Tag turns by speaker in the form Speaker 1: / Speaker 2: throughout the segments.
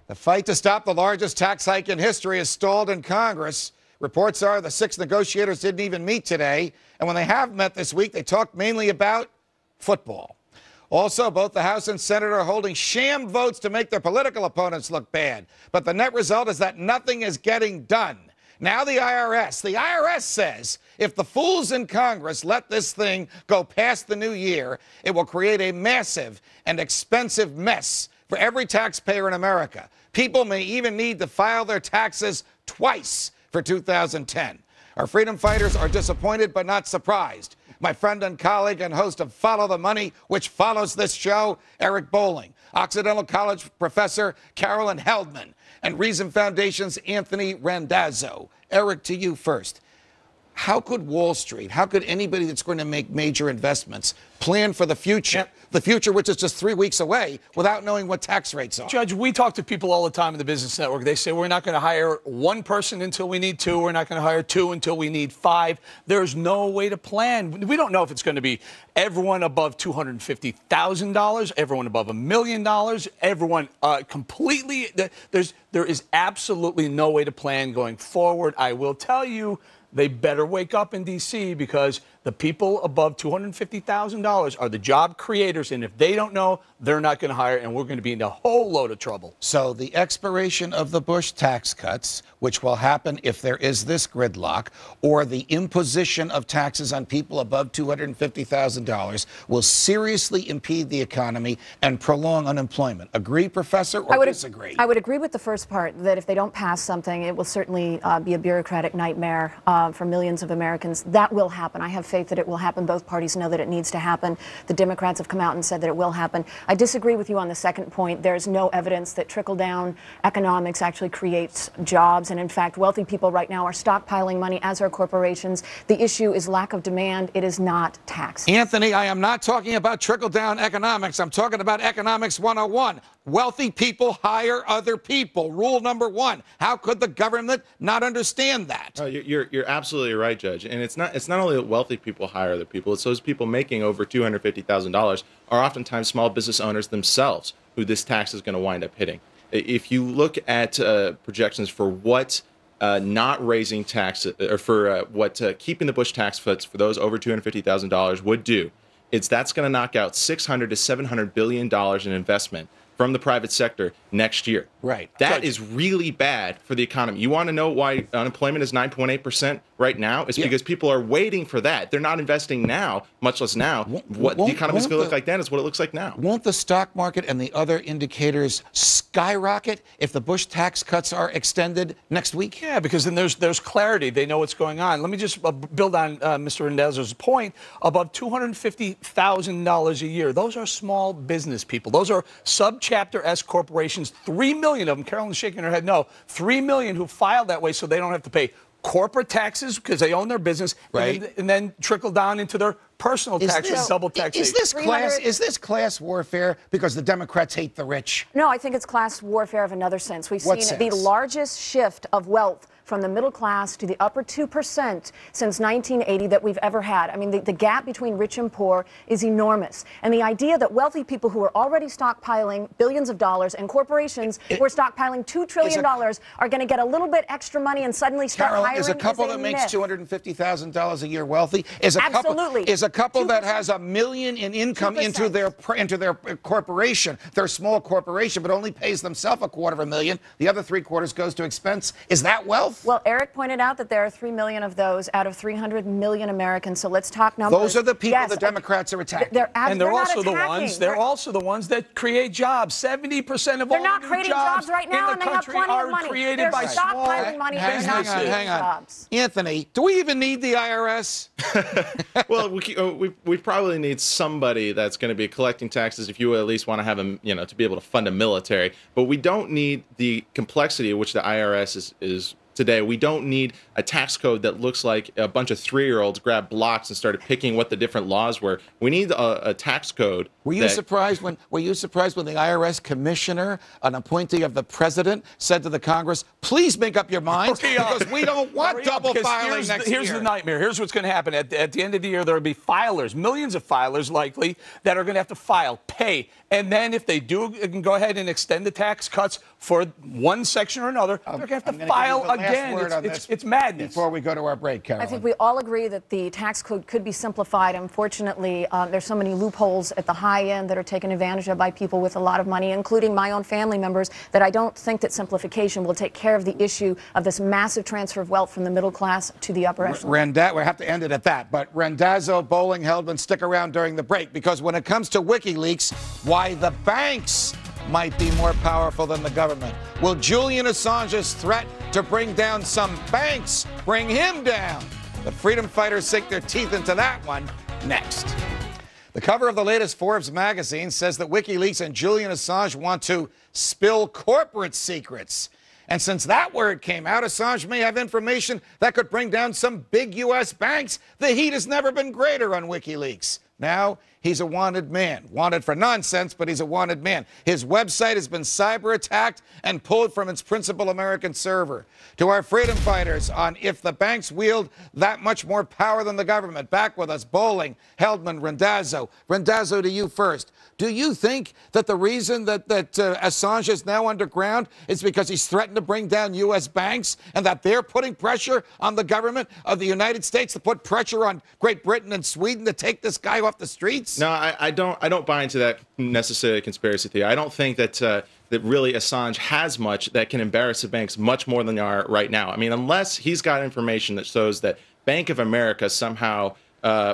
Speaker 1: The fight to stop the largest tax hike in history is stalled in Congress. Reports are the 6 negotiators didn't even meet today. And when they have met this week, they talked mainly about football. Also, both the House and Senate are holding sham votes to make their political opponents look bad. But the net result is that nothing is getting done. Now the IRS says if the fools in Congress let this thing go past the new year, it will create a massive and expensive mess for every taxpayer in America. People may even need to file their taxes twice for 2010. Our freedom fighters are disappointed but not surprised. My friend and colleague and host of Follow the Money, which follows this show, Eric Bolling, Occidental College professor Carolyn Heldman, and Reason Foundation's Anthony Randazzo. Eric, to you first. How could Wall Street, how could anybody that's going to make major investments plan for the future, the future which is just 3 weeks away, without knowing what tax rates are?
Speaker 2: Judge, we talk to people all the time in the Business Network. They say we're not going to hire one person until we need 2. We're not going to hire 2 until we need 5. There's no way to plan. We don't know if it's going to be everyone above $250,000, everyone above $1 million, everyone completely. There is absolutely no way to plan going forward. I will tell you, they better wake up in D.C. because the people above $250,000 are the job creators, and if they don't know, they're not going to hire, and we're going to be in a whole load of trouble.
Speaker 1: So the expiration of the Bush tax cuts, which will happen if there is this gridlock, or the imposition of taxes on people above $250,000 will seriously impede the economy and prolong unemployment. Agree, Professor, or disagree?
Speaker 3: I would agree with the first part, that if they don't pass something, it will certainly be a bureaucratic nightmare for millions of Americans. That will happen. I have faith that it will happen. Both parties know that it needs to happen. The Democrats have come out and said that it will happen. I disagree with you on the second point. There's no evidence that trickle-down economics actually creates jobs. And in fact, wealthy people right now are stockpiling money, as are corporations. The issue is lack of demand. It is not tax.
Speaker 1: Anthony, I am not talking about trickle-down economics. I'm talking about economics 101. Wealthy people hire other people. Rule number 1. How could the government not understand that?
Speaker 4: Oh, you're absolutely right, Judge. And it's not only that wealthy people hire other people. It's those people making over $250,000 are oftentimes small business owners themselves who this tax is going to wind up hitting. If you look at projections for what not raising tax or for what keeping the Bush tax cuts for those over $250,000 would do, that's going to knock out $600 to $700 billion in investment from the private sector next year.
Speaker 1: Right.
Speaker 4: That is really bad for the economy. You want to know why unemployment is 9.8% right now? It's because people are waiting for that. They're not investing now, much less now. What the economy is going to look like then is what it looks like now.
Speaker 1: Won't the stock market and the other indicators skyrocket if the Bush tax cuts are extended next week?
Speaker 2: Yeah, because then there's clarity. They know what's going on. Let me just build on Mr. Randazzo's point. Above $250,000 a year, those are small business people. Those are Subchapter S corporations, 3 million of them. Carolyn's shaking her head no. 3 million who filed that way so they don't have to pay corporate taxes because they own their business,
Speaker 1: right,
Speaker 2: and then trickle down into their personal taxes, double taxation.
Speaker 1: Is this class warfare because the Democrats hate the rich?
Speaker 3: No, I think it's class warfare of another sense. We've seen the largest shift of wealth from the middle class to the upper 2% since 1980 that we've ever had. I mean, the gap between rich and poor is enormous. And the idea that wealthy people who are already stockpiling billions of dollars and corporations who are stockpiling $2 trillion are going to get a little bit extra money and suddenly start hiring
Speaker 1: is a couple that makes $250,000 a year wealthy? Is a couple that has $1 million in income 2%. into their corporation, their small corporation, but only pays themselves $250,000. The other 3/4 goes to expense. Is that wealth?
Speaker 3: Well, Eric pointed out that there are 3 million of those out of 300 million Americans. So let's talk numbers.
Speaker 1: Those are the people the Democrats are attacking.
Speaker 2: They're also the ones that create jobs. 70% of all
Speaker 3: not creating jobs right now, and they have plenty of money.
Speaker 2: Created by small
Speaker 3: money.
Speaker 1: Hang on. Anthony, do we even need the IRS?
Speaker 4: Well, we probably need somebody that's going to be collecting taxes if you at least want to have them, to be able to fund a military. But we don't need the complexity of which the IRS is today. We don't need a tax code that looks like a bunch of 3-year-olds grabbed blocks and started picking what the different laws were. We need a tax code.
Speaker 1: Were you surprised when the IRS commissioner, an appointee of the president, said to the Congress, "Please make up your minds because we don't want double filing next year"?
Speaker 2: Here's the nightmare. Here's what's going to happen at the end of the year. There will be filers, millions of filers likely, that are going to have to file, pay, and then if they do, can go ahead and extend the tax cuts for one section or another, they're going to have to file again. It's madness.
Speaker 1: Before we go to our break, Carolyn.
Speaker 3: I think we all agree that the tax code could be simplified. Unfortunately, there's so many loopholes at the high end that are taken advantage of by people with a lot of money, including my own family members, that I don't think that simplification will take care of the issue of this massive transfer of wealth from the middle class to the upper echelon.
Speaker 1: We have to end it at that. But Randazzo, Bowling, Heldman, stick around during the break, because when it comes to WikiLeaks, why the banks might be more powerful than the government. Will Julian Assange's threat to bring down some banks bring him down? The freedom fighters sink their teeth into that one next. The cover of the latest Forbes magazine says that WikiLeaks and Julian Assange want to spill corporate secrets. And since that word came out, Assange may have information that could bring down some big U.S. banks. The heat has never been greater on WikiLeaks. Now, he's a wanted man. Wanted for nonsense, but he's a wanted man. His website has been cyber-attacked and pulled from its principal American server. To our freedom fighters on if the banks wield that much more power than the government. Back with us, Bowling, Heldman, Randazzo. Randazzo, to you first. Do you think that the reason that Assange is now underground is because he's threatened to bring down U.S. banks and that they're putting pressure on the government of the United States to put pressure on Great Britain and Sweden to take this guy off the streets?
Speaker 4: No, I don't buy into that necessarily conspiracy theory. I don't think that that really Assange has much that can embarrass the banks much more than they are right now. I mean, unless he's got information that shows that Bank of America somehow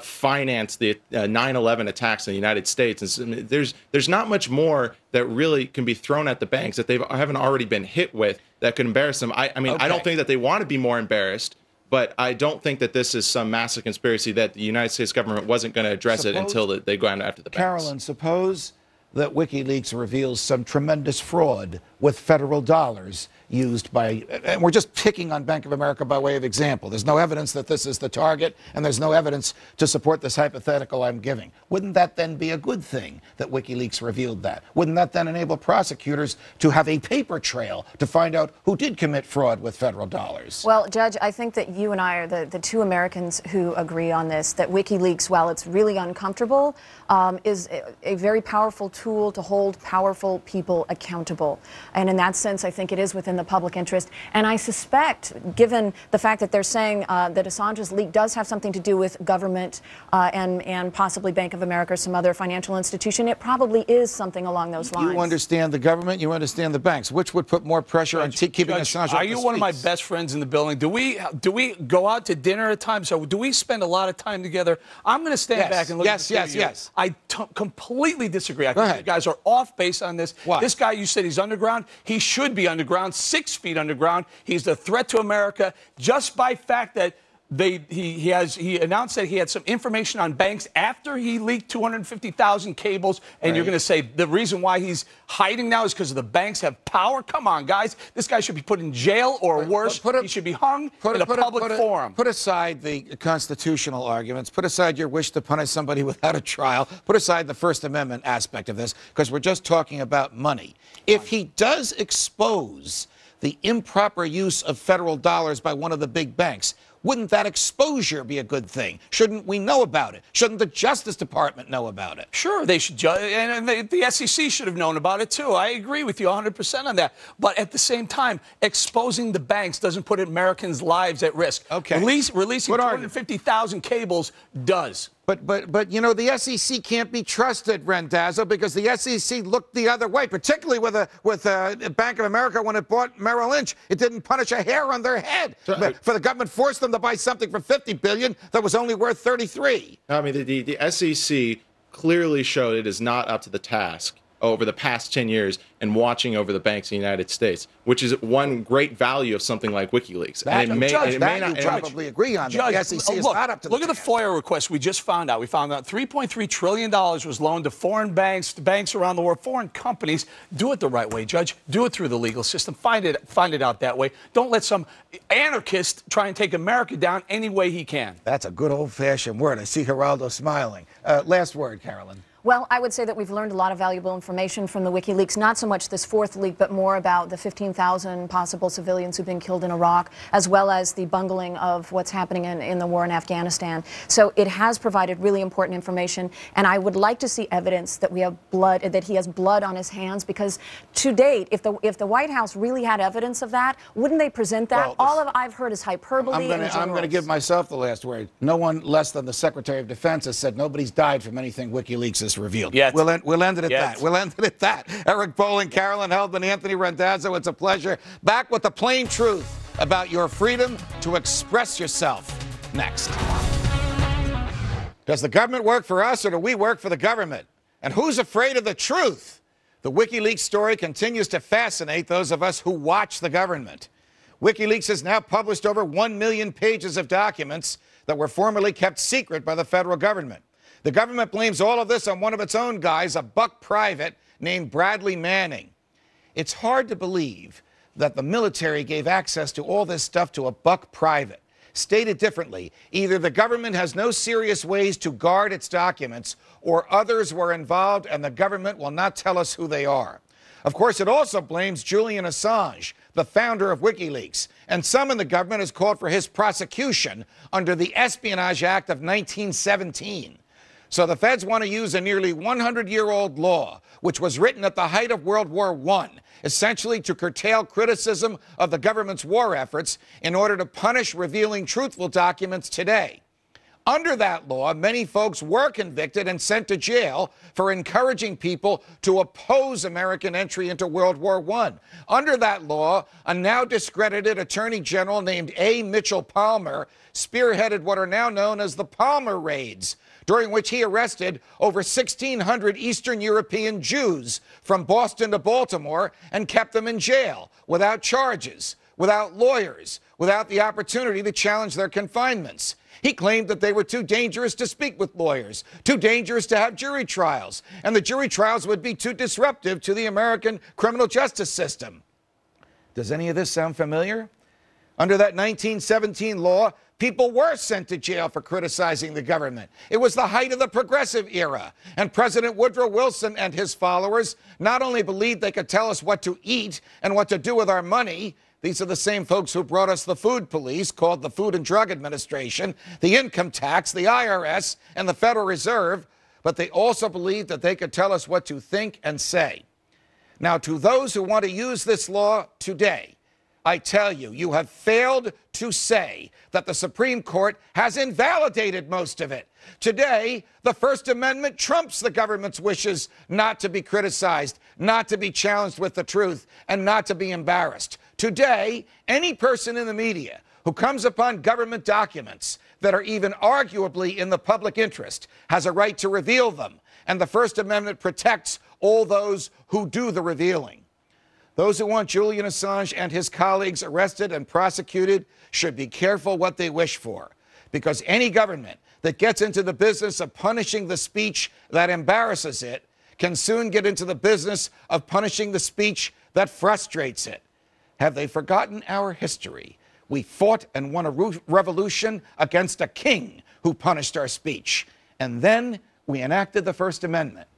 Speaker 4: financed the 9/11 attacks in the United States. And there's not much more that really can be thrown at the banks that they haven't already been hit with that could embarrass them. I mean, okay. I don't think that they want to be more embarrassed, but I don't think that this is some massive conspiracy that the United States government wasn't going to address it until they go after the banks.
Speaker 1: Carolyn, suppose that WikiLeaks reveals some tremendous fraud with federal dollars used by, and we're just picking on Bank of America by way of example. There's no evidence that this is the target, and there's no evidence to support this hypothetical I'm giving. Wouldn't that then be a good thing that WikiLeaks revealed that? Wouldn't that then enable prosecutors to have a paper trail to find out who did commit fraud with federal dollars?
Speaker 3: Well, Judge, I think that you and I are the two Americans who agree on this, that WikiLeaks, while it's really uncomfortable, is a very powerful tool to hold powerful people accountable. And in that sense, I think it is within the public interest. And I suspect, given the fact that they're saying that Assange's leak does have something to do with government and possibly Bank of America or some other financial institution, it probably is something along those lines.
Speaker 1: You understand the government, you understand the banks. Which would put more pressure on keeping Assange off the streets?
Speaker 2: Are you one of my best friends in the building? Do we go out to dinner at times? So do we spend a lot of time together? I'm going to stand back and look at you.
Speaker 1: Yes.
Speaker 2: I completely disagree. I think you guys are off base on this.
Speaker 1: Why?
Speaker 2: This guy, you said he's underground. He should be underground, 6 feet underground. He's a threat to America just by fact that he announced that he had some information on banks after he leaked 250,000 cables, and you're going to say the reason why he's hiding now is because the banks have power? Come on, guys. This guy should be put in jail or worse. He should be hung in a public forum.
Speaker 1: Put aside the constitutional arguments. Put aside your wish to punish somebody without a trial. Put aside the First Amendment aspect of this, because we're just talking about money. If he does expose the improper use of federal dollars by one of the big banks, wouldn't that exposure be a good thing? Shouldn't we know about it? Shouldn't the Justice Department know about it?
Speaker 2: Sure, they should. And the SEC should have known about it, too. I agree with you 100% on that. But at the same time, exposing the banks doesn't put Americans' lives at risk.
Speaker 1: Okay.
Speaker 2: Releasing 250,000 cables does.
Speaker 1: But you know, the SEC can't be trusted, Randazzo, because the SEC looked the other way, particularly with Bank of America when it bought Merrill Lynch. It didn't punish a hair on their head. For the government forced them to buy something for $50 billion that was only worth $33.
Speaker 4: I mean, the SEC clearly showed it is not up to the task over the past 10 years and watching over the banks in the United States, which is one great value of something like WikiLeaks.
Speaker 1: That,
Speaker 4: and
Speaker 1: you probably agree on that. The SEC is not up to the
Speaker 2: look at the FOIA request we just found out. We found out $3.3 trillion was loaned to foreign banks, to banks around the world, foreign companies. Do it the right way, Judge. Do it through the legal system. Find it out that way. Don't let some anarchist try and take America down any way he can.
Speaker 1: That's a good old-fashioned word. I see Geraldo smiling. Last word, Carolyn.
Speaker 3: Well, I would say that we've learned a lot of valuable information from the WikiLeaks, not so much this fourth leak, but more about the 15,000 possible civilians who've been killed in Iraq, as well as the bungling of what's happening in the war in Afghanistan. So it has provided really important information, and I would like to see evidence that we have blood, that he has blood on his hands, because to date, if the White House really had evidence of that, wouldn't they present that?
Speaker 1: Well,
Speaker 3: I've heard is hyperbole.
Speaker 1: I'm going to give myself the last word. No one less than the Secretary of Defense has said nobody's died from anything WikiLeaks has revealed.
Speaker 2: Yet.
Speaker 1: We'll end it at that. We'll end it at that. Eric Bolling, Carolyn Heldman, Anthony Randazzo, it's a pleasure. Back with the plain truth about your freedom to express yourself next. Does the government work for us, or do we work for the government? And who's afraid of the truth? The WikiLeaks story continues to fascinate those of us who watch the government. WikiLeaks has now published over 1 million pages of documents that were formerly kept secret by the federal government. The government blames all of this on one of its own guys, a buck private named Bradley Manning. It's hard to believe that the military gave access to all this stuff to a buck private. Stated differently, either the government has no serious ways to guard its documents, or others were involved and the government will not tell us who they are. Of course, it also blames Julian Assange, the founder of WikiLeaks, and some in the government has called for his prosecution under the Espionage Act of 1917. So the feds want to use a nearly 100-year-old law, which was written at the height of World War I, essentially to curtail criticism of the government's war efforts in order to punish revealing truthful documents today. Under that law, many folks were convicted and sent to jail for encouraging people to oppose American entry into World War I. Under that law, a now discredited Attorney General named A. Mitchell Palmer spearheaded what are now known as the Palmer Raids, during which he arrested over 1,600 Eastern European Jews from Boston to Baltimore and kept them in jail without charges, without lawyers, without the opportunity to challenge their confinements. He claimed that they were too dangerous to speak with lawyers, too dangerous to have jury trials, and the jury trials would be too disruptive to the American criminal justice system. Does any of this sound familiar? Under that 1917 law, people were sent to jail for criticizing the government. It was the height of the progressive era, and President Woodrow Wilson and his followers not only believed they could tell us what to eat and what to do with our money. These are the same folks who brought us the food police, called the Food and Drug Administration, the income tax, the IRS, and the Federal Reserve, but they also believed that they could tell us what to think and say. Now, to those who want to use this law today, I tell you, you have failed to say that the Supreme Court has invalidated most of it. Today, the First Amendment trumps the government's wishes not to be criticized, not to be challenged with the truth, and not to be embarrassed. Today, any person in the media who comes upon government documents that are even arguably in the public interest has a right to reveal them, and the First Amendment protects all those who do the revealing. Those who want Julian Assange and his colleagues arrested and prosecuted should be careful what they wish for, because any government that gets into the business of punishing the speech that embarrasses it can soon get into the business of punishing the speech that frustrates it. Have they forgotten our history? We fought and won a revolution against a king who punished our speech. And then we enacted the First Amendment.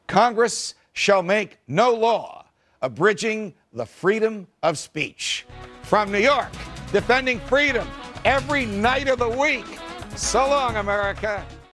Speaker 1: Congress shall make no law abridging the freedom of speech. From New York, defending freedom every night of the week. So long, America.